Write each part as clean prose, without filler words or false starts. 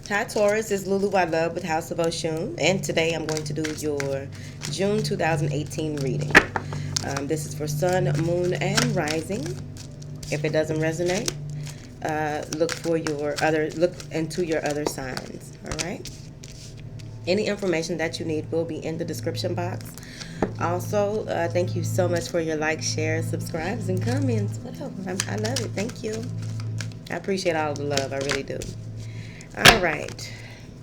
Hi Taurus, it's Lulu I Love with House of Oshun, and today I'm going to do your June 2018 reading. This is for Sun, Moon, and Rising. If it doesn't resonate, look into your other signs. All right. Any information that you need will be in the description box. Also, thank you so much for your likes, shares, subscribes, and comments. Whatever, I love it. Thank you. I appreciate all the love. I really do. All right,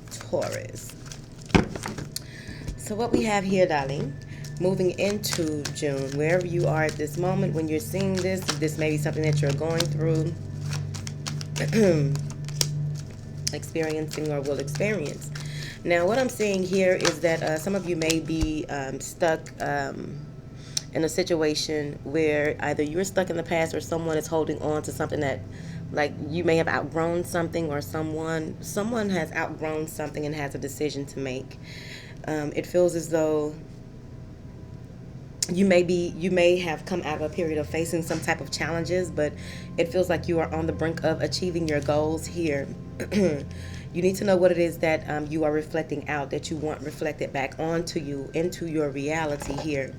Taurus. So what we have here, darling, moving into June, wherever you are at this moment when you're seeing this may be something that you're going through, experiencing or will experience. Now, what I'm seeing here is that some of you may be stuck in a situation where either you're stuck in the past or someone is holding on to something that, like, you may have outgrown something, or someone has outgrown something and has a decision to make. It feels as though you may have come out of a period of facing some type of challenges, but it feels like you are on the brink of achieving your goals here. You need to know what it is that you are reflecting out, that you want reflected back onto you, into your reality here.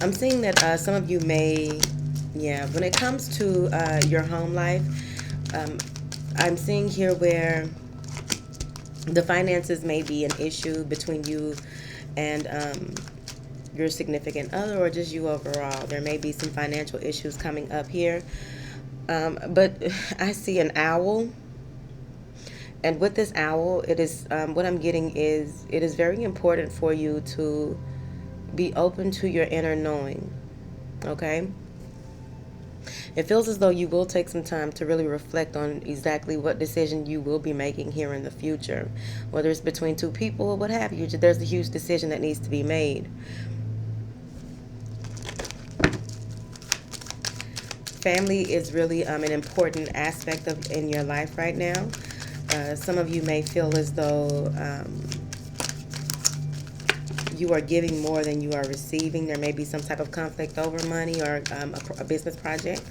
I'm seeing that some of you may, when it comes to your home life, I'm seeing here where the finances may be an issue between you and your significant other, or just you overall. There may be some financial issues coming up here. But I see an owl. And with this owl, it is what I'm getting is it is very important for you to be open to your inner knowing. Okay? It feels as though you will take some time to really reflect on exactly what decision you will be making here in the future. Whether it's between two people or what have you, there's a huge decision that needs to be made. Family is really an important aspect in your life right now. Some of you may feel as though you are giving more than you are receiving. There may be some type of conflict over money or a business project.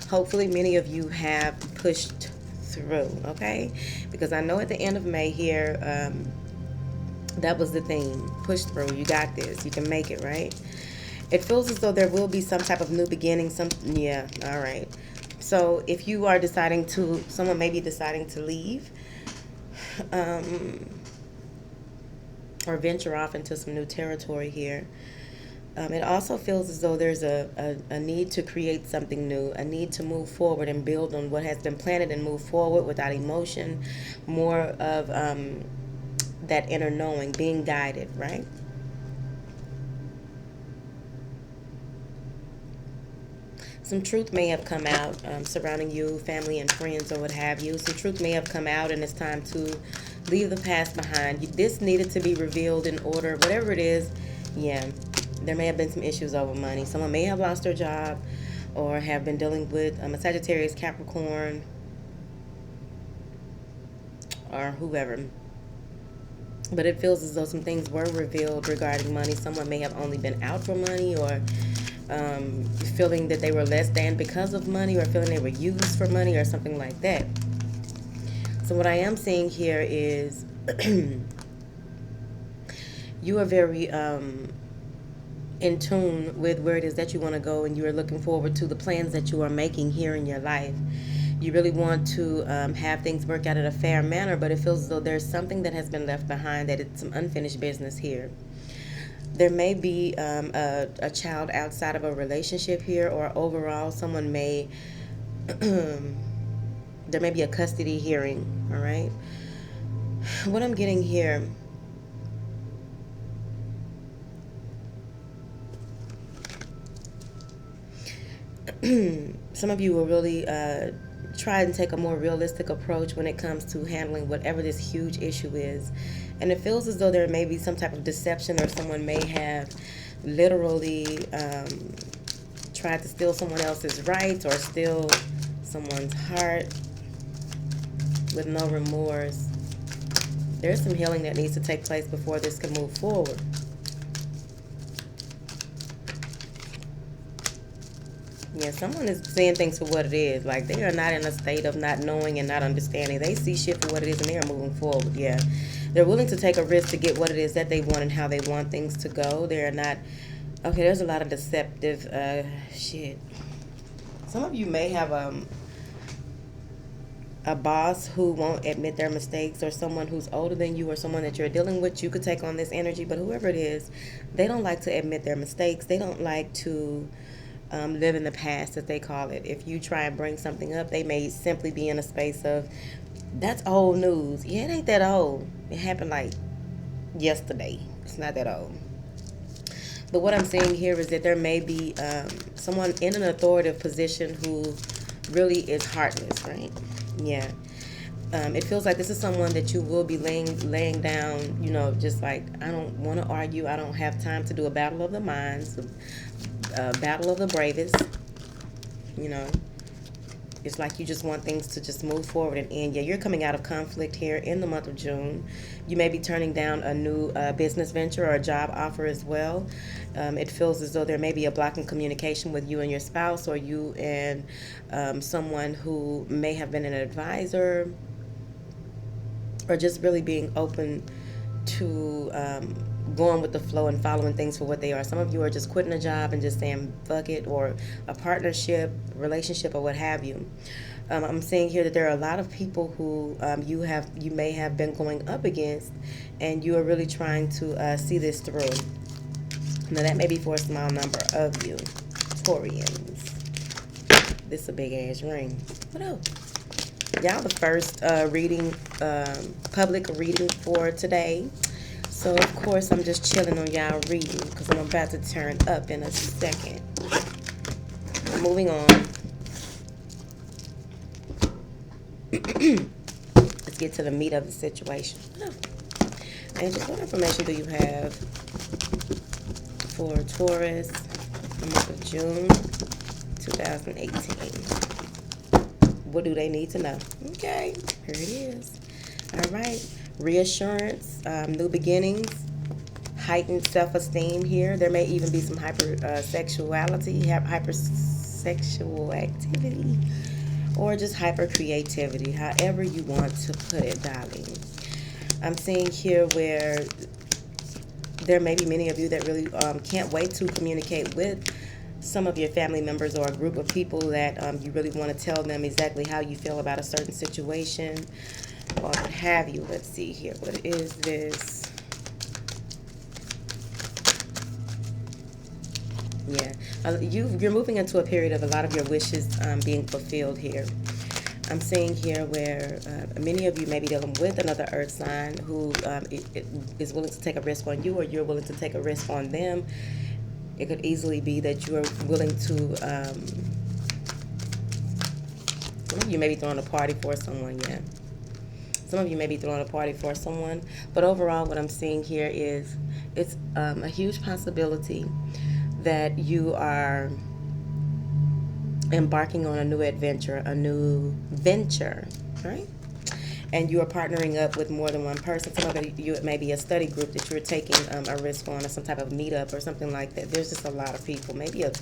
Hopefully, many of you have pushed through, okay? Because I know at the end of May here, that was the theme. Push through. You got this. You can make it, right? It feels as though there will be some type of new beginning. All right. So if you are deciding to, someone may be deciding to leave, or venture off into some new territory here. It also feels as though there's a need to create something new, a need to move forward and build on what has been planted and move forward without emotion, more of that inner knowing, being guided, right? Some truth may have come out surrounding you, family and friends or what have you. Some truth may have come out, and it's time to leave the past behind. This needed to be revealed in order, whatever it is. There may have been some issues over money. Someone may have lost their job or have been dealing with a Sagittarius, Capricorn, or whoever. But it feels as though some things were revealed regarding money. Someone may have only been out for money, or feeling that they were less than because of money, or feeling they were used for money or something like that. So what I am seeing here is you are very in tune with where it is that you want to go, and you are looking forward to the plans that you are making here in your life. You really want to have things work out in a fair manner, but it feels as though there's something that has been left behind, that it's some unfinished business here. There may be a child outside of a relationship here, or overall someone may, there may be a custody hearing, all right? What I'm getting here, some of you will really try and take a more realistic approach when it comes to handling whatever this huge issue is. And it feels as though there may be some type of deception, or someone may have literally tried to steal someone else's rights or steal someone's heart with no remorse. There's some healing that needs to take place before this can move forward. Yeah, someone is seeing things for what it is. Like, they are not in a state of not knowing and not understanding. They see shit for what it is and they are moving forward. Yeah. They're willing to take a risk to get what it is that they want and how they want things to go. They're not. Okay, there's a lot of deceptive shit. Some of you may have a boss who won't admit their mistakes, or someone who's older than you, or someone that you're dealing with. You could take on this energy, but whoever it is, they don't like to admit their mistakes. They don't like to live in the past, as they call it. If you try and bring something up, they may simply be in a space of, that's old news. Yeah, it ain't that old. It happened like yesterday. It's not that old. But what I'm saying here is that there may be someone in an authoritative position who really is heartless, right? Yeah. It feels like this is someone that you will be laying down, just like, I don't want to argue. I don't have time to do a battle of the minds, a battle of the bravest. It's like you just want things to just move forward and end. Yeah, you're coming out of conflict here in the month of June. You may be turning down a new business venture or a job offer as well. It feels as though there may be a block in communication with you and your spouse, or you and someone who may have been an advisor, or just really being open to going with the flow and following things for what they are. Some of you are just quitting a job and just saying fuck it, or a partnership, relationship, or what have you. I'm seeing here that there are a lot of people who you may have been going up against, and you are really trying to see this through. Now that may be for a small number of you, Taurians. This is a big ass ring. What else? Y'all, the first public reading for today. So, of course, I'm just chilling on y'all reading because I'm about to turn up in a second. Moving on. Let's get to the meat of the situation. And just what information do you have for Taurus, the month of June 2018? What do they need to know? Okay, here it is. All right. Reassurance, new beginnings, heightened self-esteem here. There may even be some hypersexuality, hypersexual activity, or just hyper-creativity, however you want to put it, darling. I'm seeing here where there may be many of you that really can't wait to communicate with some of your family members or a group of people that you really want to tell them exactly how you feel about a certain situation, or what have you. Let's see here. What is this? Yeah. You're moving into a period of a lot of your wishes being fulfilled here. I'm seeing here where many of you may be dealing with another earth sign who is willing to take a risk on you, or you're willing to take a risk on them. It could easily be that you're willing to, some of you may be throwing a party for someone, yeah. Some of you may be throwing a party for someone, but overall what I'm seeing here is it's a huge possibility that you are embarking on a new adventure, a new venture, right? And you are partnering up with more than one person. Some of you, it may be a study group that you're taking a risk on, or some type of meetup or something like that. There's just a lot of people. Maybe a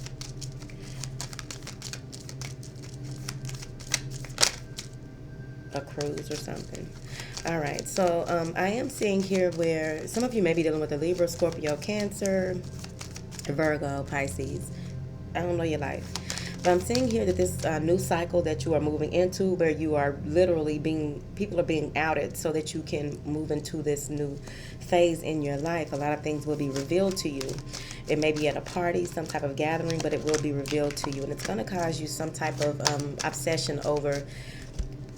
cruise or something. All right, so I am seeing here where some of you may be dealing with a Libra, Scorpio, Cancer, Virgo, Pisces. I don't know your life. But I'm seeing here that this new cycle that you are moving into, where you are literally people are being outed so that you can move into this new phase in your life. A lot of things will be revealed to you. It may be at a party, some type of gathering, but it will be revealed to you. And it's going to cause you some type of obsession over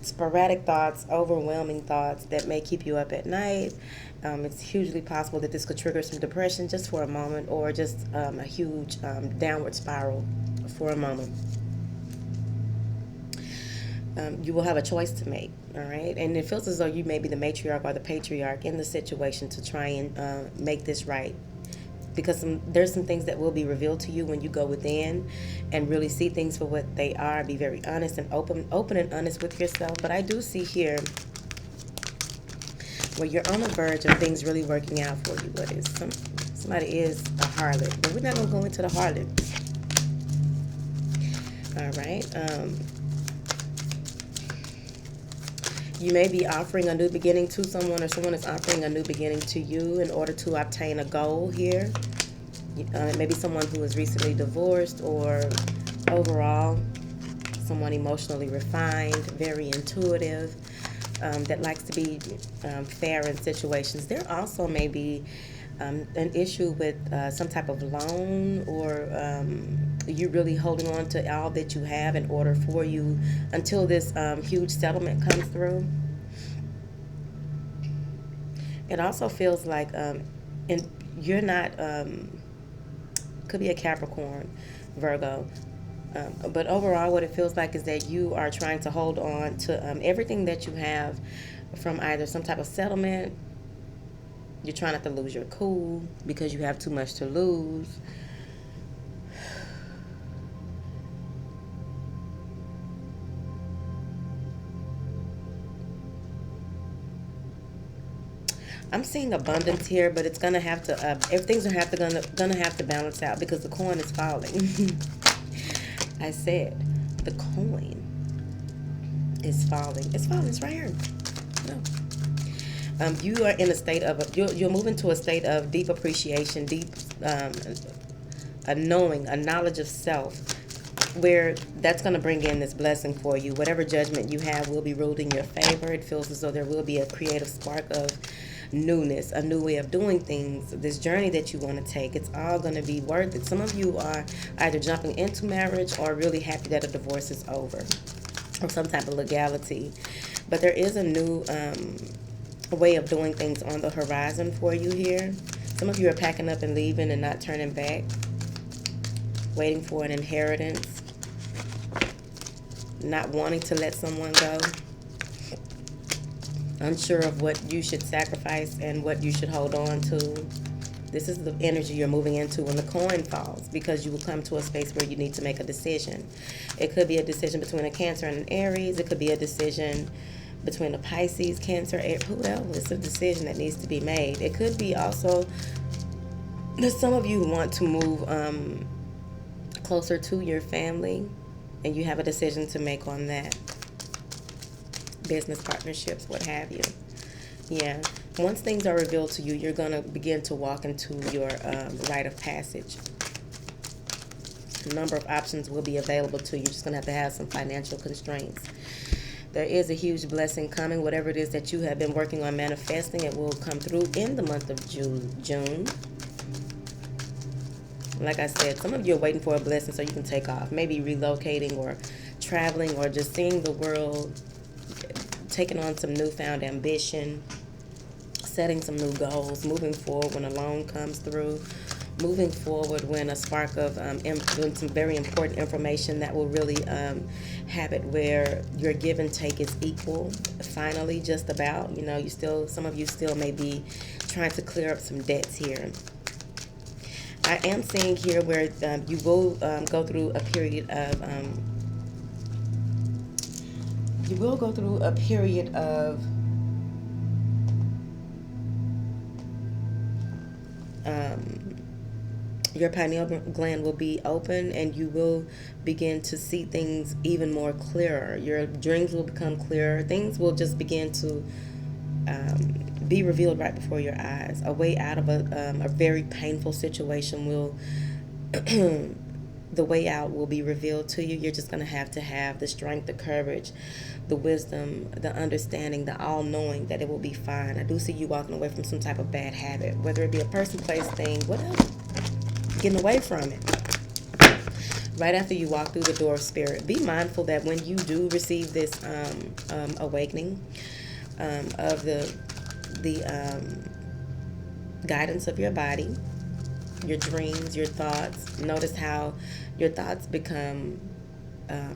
sporadic thoughts, overwhelming thoughts that may keep you up at night. It's hugely possible that this could trigger some depression just for a moment, or just a huge downward spiral for a moment. You will have a choice to make, all right? And it feels as though you may be the matriarch or the patriarch in the situation to try and make this right. Because there's some things that will be revealed to you when you go within and really see things for what they are. Be very honest and open and honest with yourself. But I do see here where you're on the verge of things really working out for you. What is somebody is a harlot, but we're not gonna go into the harlot. All right. You may be offering a new beginning to someone, or someone is offering a new beginning to you in order to obtain a goal here. Maybe someone who is recently divorced, or overall, someone emotionally refined, very intuitive, that likes to be fair in situations. There also may be an issue with some type of loan, or you really holding on to all that you have in order for you until this huge settlement comes through. It also feels like and you're not could be a Capricorn, Virgo. But overall, what it feels like is that you are trying to hold on to everything that you have from either some type of settlement. You're trying not to lose your cool because you have too much to lose. I'm seeing abundance here, but it's gonna have to. Everything's gonna have to balance out because the coin is falling. I said the coin is falling. It's falling. It's right here. No. You are in a state of you're moving to a state of deep appreciation, deep a knowing, a knowledge of self, where that's going to bring in this blessing for you. Whatever judgment you have will be ruled in your favor. It feels as though there will be a creative spark of newness, a new way of doing things. This journey that you want to take, it's all going to be worth it. Some of you are either jumping into marriage or really happy that a divorce is over, or some type of legality. But there is a new way of doing things on the horizon for you here. Some of you are packing up and leaving and not turning back, waiting for an inheritance, not wanting to let someone go, unsure of what you should sacrifice and what you should hold on to. This is the energy you're moving into when the coin falls, because you will come to a space where you need to make a decision. It could be a decision between a Cancer and an Aries. It could be a decision between a Pisces, Cancer, whoever. It's a decision that needs to be made. It could be also that some of you want to move closer to your family, and you have a decision to make on that. Business partnerships, what have you. Yeah. Once things are revealed to you, you're going to begin to walk into your rite of passage. A number of options will be available to you. You're just going to have some financial constraints. There is a huge blessing coming. Whatever it is that you have been working on manifesting, it will come through in the month of June. Like I said, some of you are waiting for a blessing so you can take off. Maybe relocating or traveling or just seeing the world, taking on some newfound ambition, setting some new goals, moving forward when a loan comes through, moving forward when a spark of doing some very important information that will really have it where your give and take is equal. Finally, just about, some of you still may be trying to clear up some debts here. I am seeing here where you will go through a period of your pineal gland will be open, and you will begin to see things even more clearer. Your dreams will become clearer. Things will just begin to be revealed right before your eyes. A way out of a very painful situation will the way out will be revealed to you. You're just going to have the strength, the courage, the wisdom, the understanding, the all-knowing that it will be fine. I do see you walking away from some type of bad habit, whether it be a person, place, thing, whatever. Getting away from it. Right after you walk through the door of spirit, be mindful that when you do receive this awakening of the guidance of your body, your dreams, your thoughts, notice how your thoughts become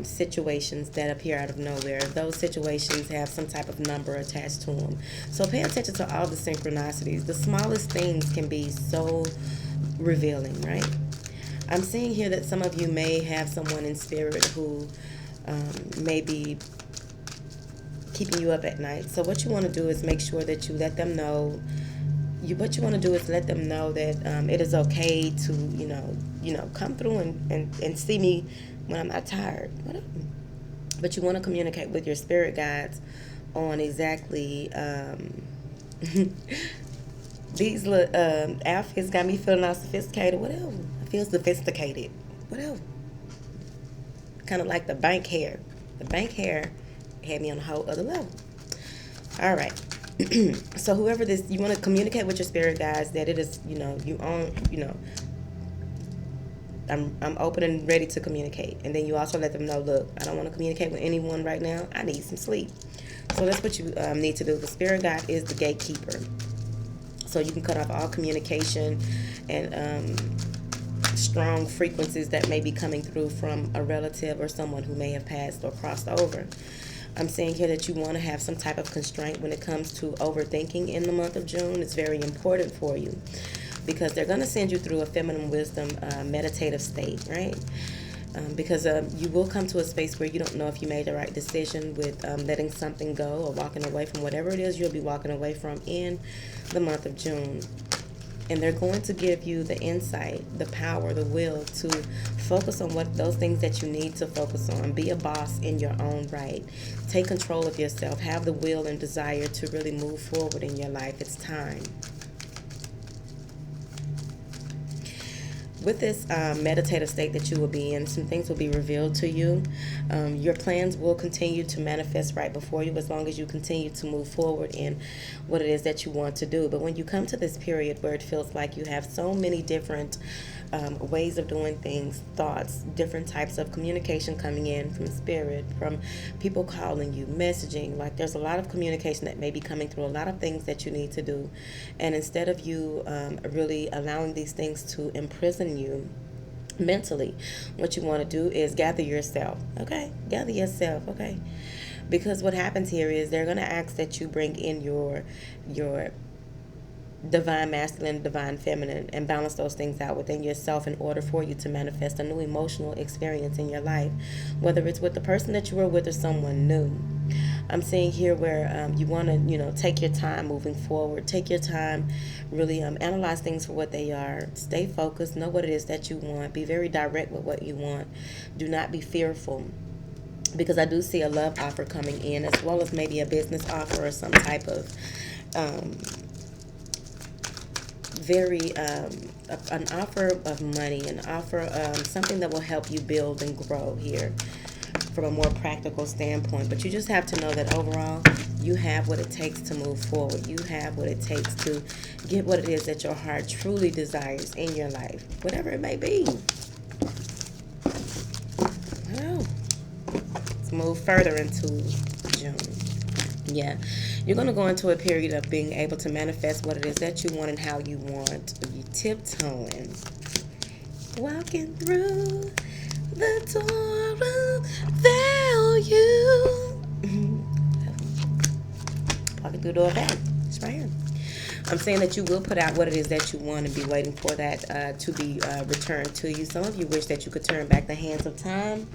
situations that appear out of nowhere. Those situations have some type of number attached to them. So pay attention to all the synchronicities. The smallest things can be so revealing, right? I'm seeing here that some of you may have someone in spirit who may be keeping you up at night. So what you want to do is make sure that you let them know. What you want to do is let them know that it is okay to, come through and see me when I'm not tired, whatever. But you want to communicate with your spirit guides on exactly these little outfits got me feeling all sophisticated, whatever. I feel sophisticated, whatever. Kind of like the bank hair. The bank hair had me on a whole other level. All right. So whoever this, you want to communicate with your spirit guides that it is, you own, I'm open and ready to communicate. And then you also let them know, look, I don't want to communicate with anyone right now. I need some sleep. So that's what you need to do. The spirit guide is the gatekeeper. So you can cut off all communication and strong frequencies that may be coming through from a relative or someone who may have passed or crossed over. I'm saying here that you want to have some type of constraint when it comes to overthinking in the month of June. It's very important for you because they're going to send you through a feminine wisdom meditative state, right? Because you will come to a space where you don't know if you made the right decision with letting something go or walking away from whatever it is you'll be walking away from in the month of June. And they're going to give you the insight, the power, the will to focus on what those things that you need to focus on. Be a boss in your own right. Take control of yourself. Have the will and desire to really move forward in your life. It's time. With this meditative state that you will be in, some things will be revealed to you. Your plans will continue to manifest right before you as long as you continue to move forward in what it is that you want to do. But when you come to this period where it feels like you have so many different ways of doing things, thoughts, different types of communication coming in from spirit, from people calling you, messaging, like there's a lot of communication that may be coming through, a lot of things that you need to do. And instead of you really allowing these things to imprison you mentally, what you want to do is gather yourself, okay? Gather yourself, okay? Because what happens here is they're going to ask that you bring in your divine masculine, divine feminine, and balance those things out within yourself in order for you to manifest a new emotional experience in your life, whether it's with the person that you were with or someone new. I'm seeing here where you want to, take your time moving forward. Take your time, really analyze things for what they are. Stay focused. Know what it is that you want. Be very direct with what you want. Do not be fearful, because I do see a love offer coming in, as well as maybe a business offer or some type of an offer of money, an offer of something that will help you build and grow here from a more practical standpoint. But you just have to know that overall you have what it takes to move forward. You have what it takes to get what it is that your heart truly desires in your life, whatever it may be. Well, let's move further into June. Yeah, you're going to go into a period of being able to manifest what it is that you want and how you want. You tiptoeing, walking through the door of value. Walking through the door of value. It's right here. I'm saying that you will put out what it is that you want and be waiting for that to be returned to you. Some of you wish that you could turn back the hands of time.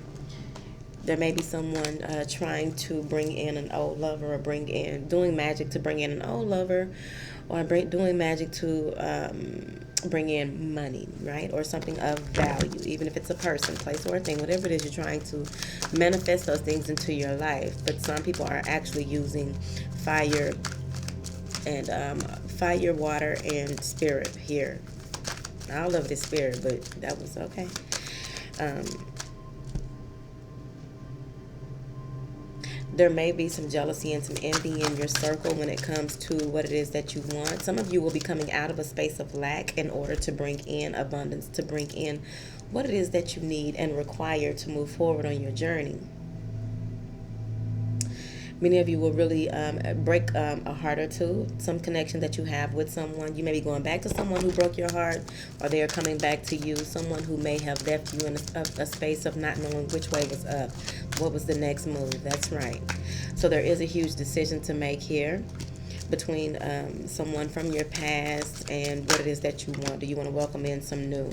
There may be someone trying to bring in an old lover, or doing magic to bring in an old lover, or doing magic to bring in money, right? Or something of value, even if it's a person, place, or a thing, whatever it is you're trying to manifest those things into your life. But some people are actually using fire and fire, water, and spirit here. I love this spirit, but that was okay. There may be some jealousy and some envy in your circle when it comes to what it is that you want. Some of you will be coming out of a space of lack in order to bring in abundance, to bring in what it is that you need and require to move forward on your journey. Many of you will really break a heart or two, some connection that you have with someone. You may be going back to someone who broke your heart, or they are coming back to you, someone who may have left you in a space of not knowing which way was up, what was the next move. That's right. So there is a huge decision to make here between someone from your past and what it is that you want. Do you want to welcome in some new?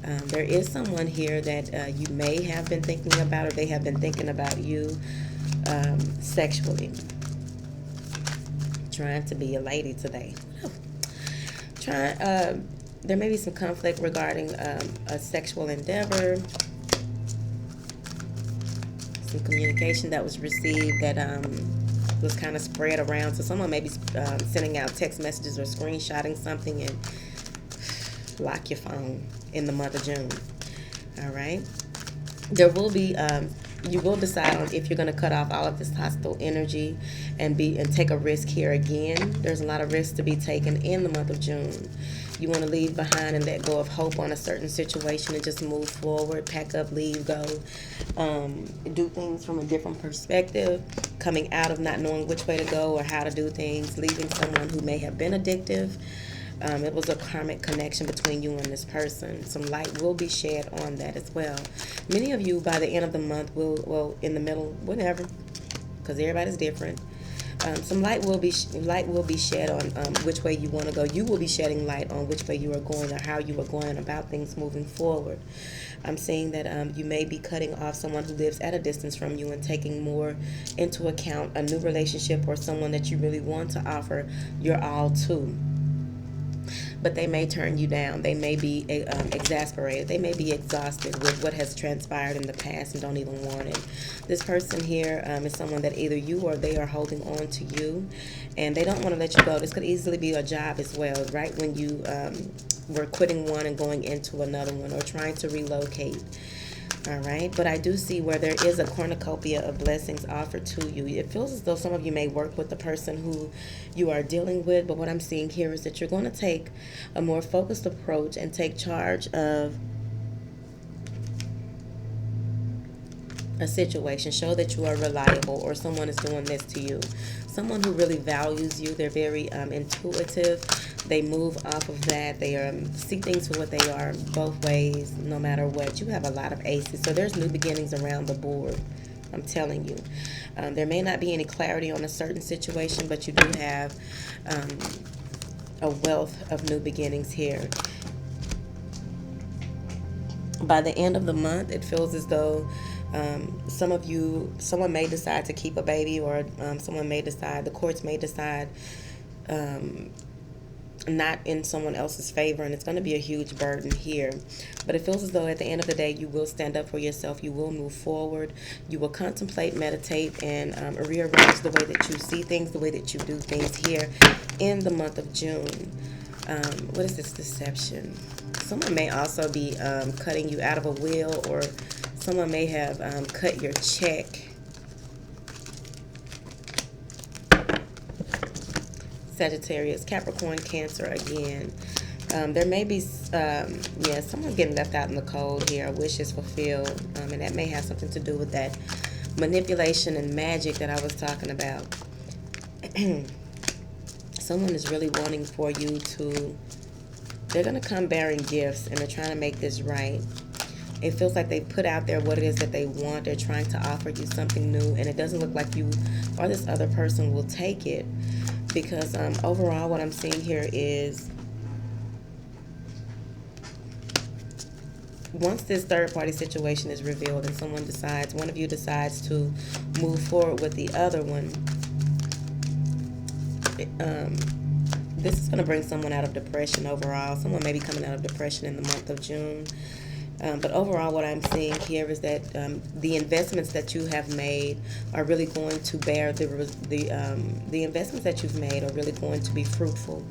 There is someone here that you may have been thinking about, or they have been thinking about you sexually. Trying to be a lady today. There may be some conflict regarding a sexual endeavor. some communication that was received that was kind of spread around. So someone may be sending out text messages or screenshotting something, and lock your phone in the month of June. All right. There will be you will decide on if you're going to cut off all of this hostile energy and take a risk here again. There's a lot of risks to be taken in the month of June. You want to leave behind and let go of hope on a certain situation and just move forward, pack up, leave, go, do things from a different perspective, coming out of not knowing which way to go or how to do things, leaving someone who may have been addictive. It was a karmic connection between you and this person. Some light will be shed on that as well. Many of you, by the end of the month, well, in the middle, whatever, because everybody's different. Some light will be shed on which way you want to go. You will be shedding light on which way you are going or how you are going about things moving forward. I'm seeing that you may be cutting off someone who lives at a distance from you and taking more into account a new relationship or someone that you really want to offer your all to. But they may turn you down. They may be exasperated. They may be exhausted with what has transpired in the past and don't even want it. This person here is someone that either you or they are holding on to you, and they don't want to let you go. This could easily be a job as well, right when you were quitting one and going into another one or trying to relocate. All right, but I do see where there is a cornucopia of blessings offered to you. It feels as though some of you may work with the person who you are dealing with, but what I'm seeing here is that you're going to take a more focused approach and take charge of a situation. Show that you are reliable, or someone is doing this to you. Someone who really values you. They're very intuitive. They move off of that. They see things for what they are both ways, no matter what. You have a lot of aces. So there's new beginnings around the board. I'm telling you. There may not be any clarity on a certain situation, but you do have a wealth of new beginnings here. By the end of the month, it feels as though someone may decide to keep a baby, or someone may decide, the courts may decide not in someone else's favor, and it's going to be a huge burden here. But it feels as though at the end of the day, you will stand up for yourself. You will move forward. You will contemplate, meditate, and rearrange the way that you see things, the way that you do things here in the month of June. What is this deception? Someone may also be cutting you out of a will, or someone may have cut your check. Sagittarius, Capricorn, Cancer again. There may be, someone getting left out in the cold here. A wish is fulfilled. And that may have something to do with that manipulation and magic that I was talking about. Someone is really wanting for you to, they're going to come bearing gifts, and they're trying to make this right. It feels like they put out there what it is that they want. They're trying to offer you something new, and it doesn't look like you or this other person will take it. Because overall, what I'm seeing here is once this third-party situation is revealed and one of you decides to move forward with the other one, this is going to bring someone out of depression overall. Someone may be coming out of depression in the month of June. But overall, what I'm seeing here is that the investments that you have made are really going to bear the investments that you've made are really going to be fruitful.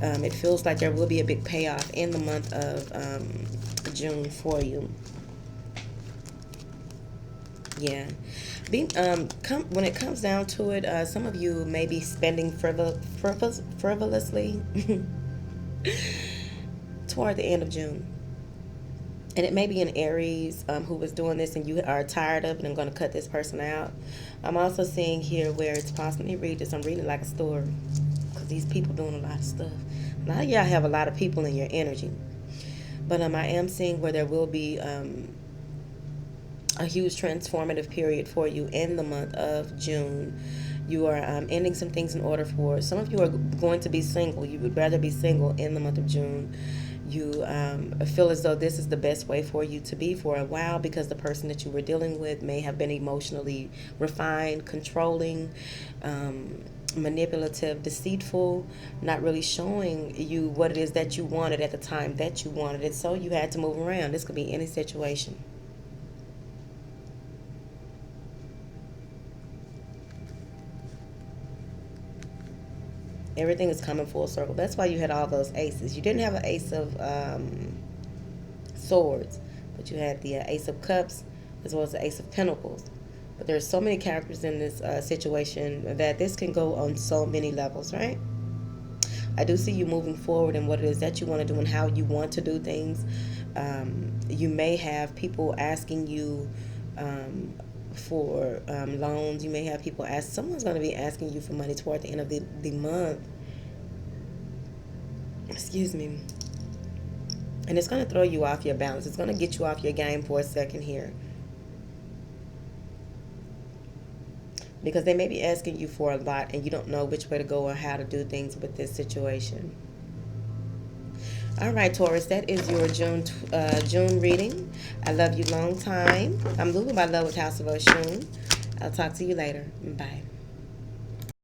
It feels like there will be a big payoff in the month of June for you. Yeah. When it comes down to it, some of you may be spending frivolously toward the end of June. And it may be an Aries who was doing this, and you are tired of it and going to cut this person out. I'm also seeing here where it's possible. Let me read this. I'm reading it like a story, because these people doing a lot of stuff. Now, y'all have a lot of people in your energy. But I am seeing where there will be a huge transformative period for you in the month of June. You are ending some things in order for, some of you are going to be single. You would rather be single in the month of June. You feel as though this is the best way for you to be for a while, because the person that you were dealing with may have been emotionally refined, controlling, manipulative, deceitful, not really showing you what it is that you wanted at the time that you wanted it. So you had to move around. This could be any situation. Everything is coming full circle. That's why you had all those aces. You didn't have an ace of swords, but you had the ace of cups as well as the ace of pentacles. But there's so many characters in this situation that this can go on so many levels, right? I do see you moving forward in what it is that you want to do and how you want to do things. You may have people asking you for loans. You may have people ask. Someone's going to be asking you for money toward the end of the month. Excuse me. And it's going to throw you off your balance. It's going to get you off your game for a second here. Because they may be asking you for a lot and you don't know which way to go or how to do things with this situation. All right, Taurus, that is your June reading. I love you long time. I'm moving my love with House of Oshun. I'll talk to you later. Bye.